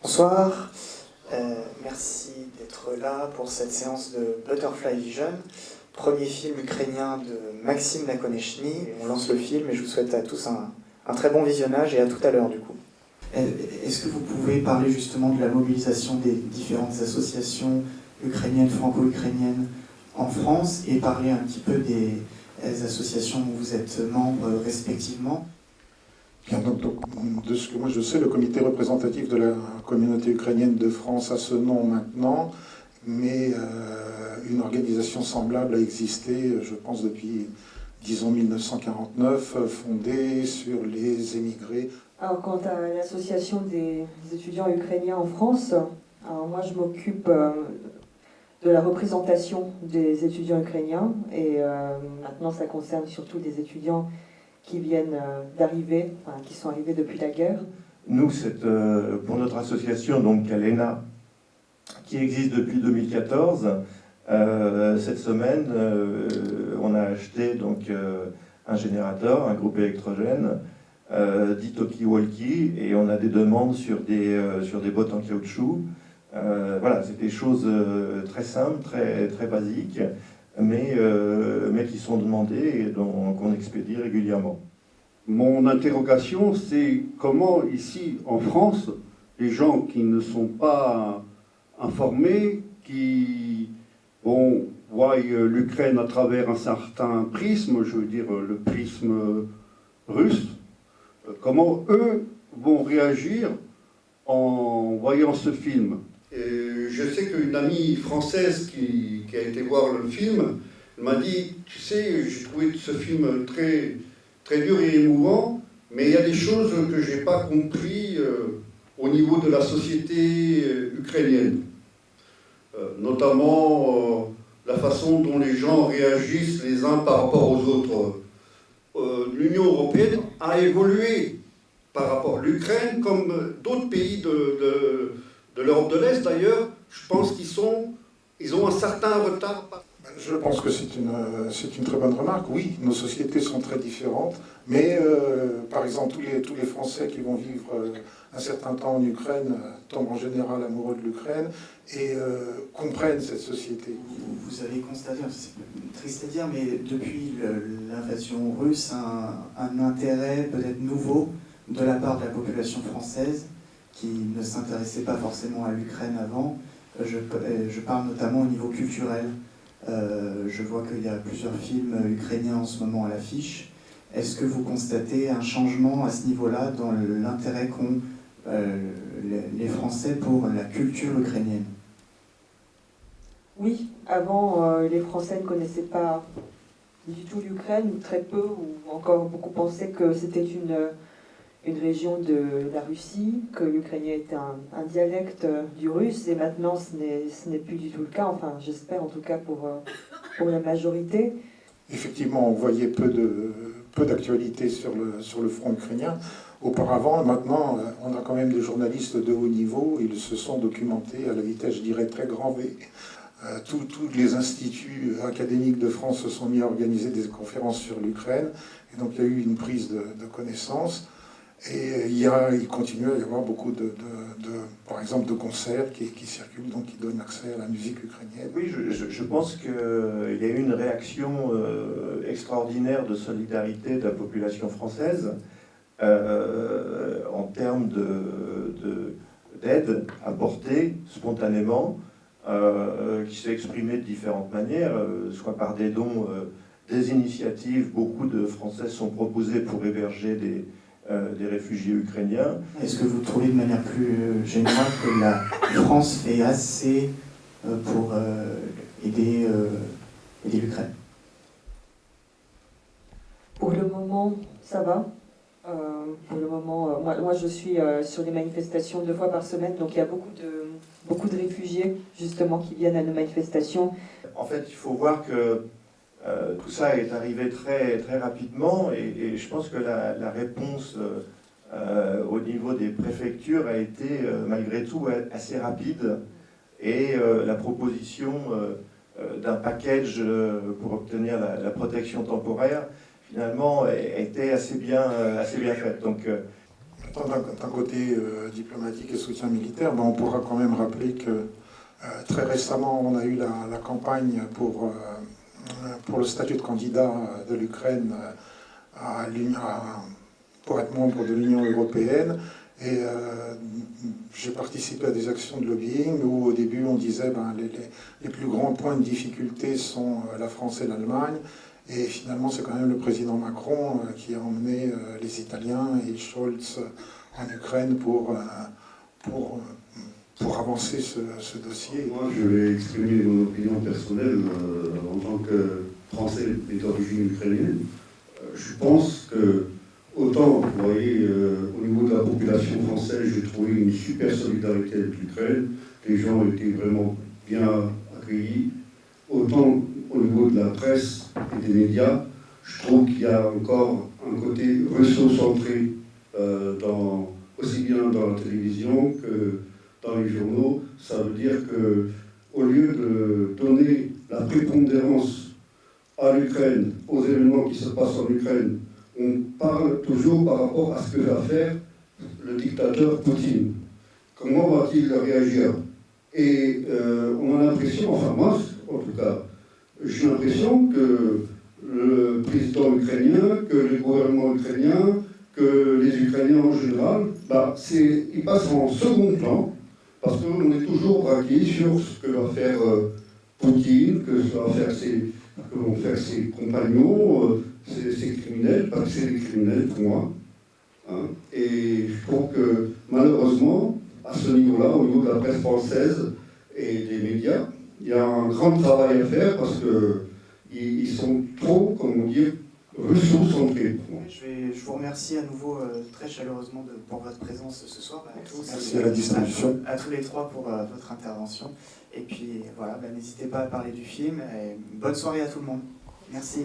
Bonsoir, merci d'être là pour cette séance de Butterfly Vision, premier film ukrainien de Maxime Nakonechny. On lance le film et je vous souhaite à tous un très bon visionnage et à tout à l'heure du coup. Est-ce que vous pouvez parler justement de la mobilisation des différentes associations ukrainiennes, franco-ukrainiennes en France et parler un petit peu des associations où vous êtes membres respectivement? Bien, donc, de ce que moi je sais, le comité représentatif de la communauté ukrainienne de France a ce nom maintenant, mais une organisation semblable a existé, je pense, depuis, disons, 1949, fondée sur les émigrés. Alors, quant à l'association des étudiants ukrainiens en France, alors moi je m'occupe de la représentation des étudiants ukrainiens et maintenant ça concerne surtout des étudiants qui viennent d'arriver, enfin, qui sont arrivés depuis la guerre. Nous, c'est pour notre association, donc Kalena, qui existe depuis 2014. Cette semaine, on a acheté donc, un générateur, un groupe électrogène, dit Talkie-Walkie, et on a des demandes sur des bottes en caoutchouc. Voilà, c'est des choses très simples, très basiques, mais qui sont demandées et qu'on expédie régulièrement. Mon interrogation, c'est comment ici en France, les gens qui ne sont pas informés, qui voient l'Ukraine à travers un certain prisme, je veux dire le prisme russe, comment eux vont réagir en voyant ce film. Et je sais qu'une amie française qui a été voir le film m'a dit, tu sais, j'ai trouvé ce film très, très dur et émouvant, mais il y a des choses que je n'ai pas compris au niveau de la société ukrainienne. Notamment la façon dont les gens réagissent les uns par rapport aux autres. L'Union européenne a évolué par rapport à l'Ukraine, comme d'autres pays de l'Europe de l'Est d'ailleurs. Je pense qu'ils ont un certain retard. Je pense que c'est une très bonne remarque. Oui, nos sociétés sont très différentes, mais par exemple, tous les Français qui vont vivre un certain temps en Ukraine tombent en général amoureux de l'Ukraine et comprennent cette société. Vous avez constaté, c'est triste à dire, mais depuis l'invasion russe, un intérêt peut-être nouveau de la part de la population française qui ne s'intéressait pas forcément à l'Ukraine avant. Je parle notamment au niveau culturel. Je vois qu'il y a plusieurs films ukrainiens en ce moment à l'affiche. Est-ce que vous constatez un changement à ce niveau-là dans l'intérêt qu'ont les Français pour la culture ukrainienne? Oui, avant les Français ne connaissaient pas du tout l'Ukraine, ou très peu, ou encore beaucoup pensaient que c'était une région de la Russie, que l'ukrainien était un dialecte du russe, et maintenant ce n'est plus du tout le cas, enfin j'espère en tout cas pour la majorité. Effectivement, on voyait peu d'actualité sur le front ukrainien. Auparavant, maintenant, on a quand même des journalistes de haut niveau, ils se sont documentés à la vitesse, je dirais, très grand V. Tous les instituts académiques de France se sont mis à organiser des conférences sur l'Ukraine, et donc il y a eu une prise de connaissance. Et il continue à y avoir beaucoup par exemple, de concerts qui circulent, donc qui donnent accès à la musique ukrainienne. Oui, je pense qu'il y a eu une réaction extraordinaire de solidarité de la population française en termes d'aide apportée spontanément, qui s'est exprimée de différentes manières, soit par des dons, des initiatives. Beaucoup de Français sont proposés pour héberger des réfugiés ukrainiens. Est-ce que vous trouvez de manière plus générale que la France fait assez pour aider l'Ukraine? Pour le moment, ça va. Pour le moment, moi je suis sur les manifestations 2 fois par semaine, donc il y a beaucoup de réfugiés justement qui viennent à nos manifestations. En fait, il faut voir que tout ça est arrivé très, très rapidement et je pense que la réponse au niveau des préfectures a été malgré tout assez rapide et la proposition d'un package pour obtenir la protection temporaire finalement était assez bien faite. Donc, d'un côté diplomatique et soutien militaire, on pourra quand même rappeler que très récemment, on a eu la campagne pour le statut de candidat de l'Ukraine pour être membre de l'Union européenne. Et j'ai participé à des actions de lobbying où au début on disait les plus grands points de difficulté sont la France et l'Allemagne. Et finalement c'est quand même le président Macron qui a emmené les Italiens et Scholz en Ukraine pour avancer ce dossier. Moi je vais exprimer mon opinion personnelle en tant que Français et d'origine ukrainienne. Je pense que autant, vous voyez, au niveau de la population française, j'ai trouvé une super solidarité avec l'Ukraine. Les gens étaient vraiment bien accueillis. Autant au niveau de la presse et des médias, je trouve qu'il y a encore un côté russo-centré, aussi bien dans la télévision que dans les journaux. Ça veut dire qu'au lieu de donner la prépondérance à l'Ukraine, aux événements qui se passent en Ukraine, on parle toujours par rapport à ce que va faire le dictateur Poutine. Comment va-t-il réagir? Et on a l'impression, enfin moi en tout cas, j'ai l'impression que le président ukrainien, que le gouvernement ukrainien, que les Ukrainiens en général, ils passent en second plan, parce qu'on est toujours braqué sur ce que va faire Poutine, que vont faire ses compagnons, ces criminels, parce que c'est des criminels pour moi. Hein. Et je trouve que malheureusement, à ce niveau-là, au niveau de la presse française et des médias, il y a un grand travail à faire parce qu'ils sont trop, comment dire, russo-centrés. Je vous remercie à nouveau très chaleureusement pour votre présence ce soir. À tous, merci à la distribution. À tous les trois pour votre intervention. Et puis voilà, n'hésitez pas à parler du film. Et bonne soirée à tout le monde. Merci.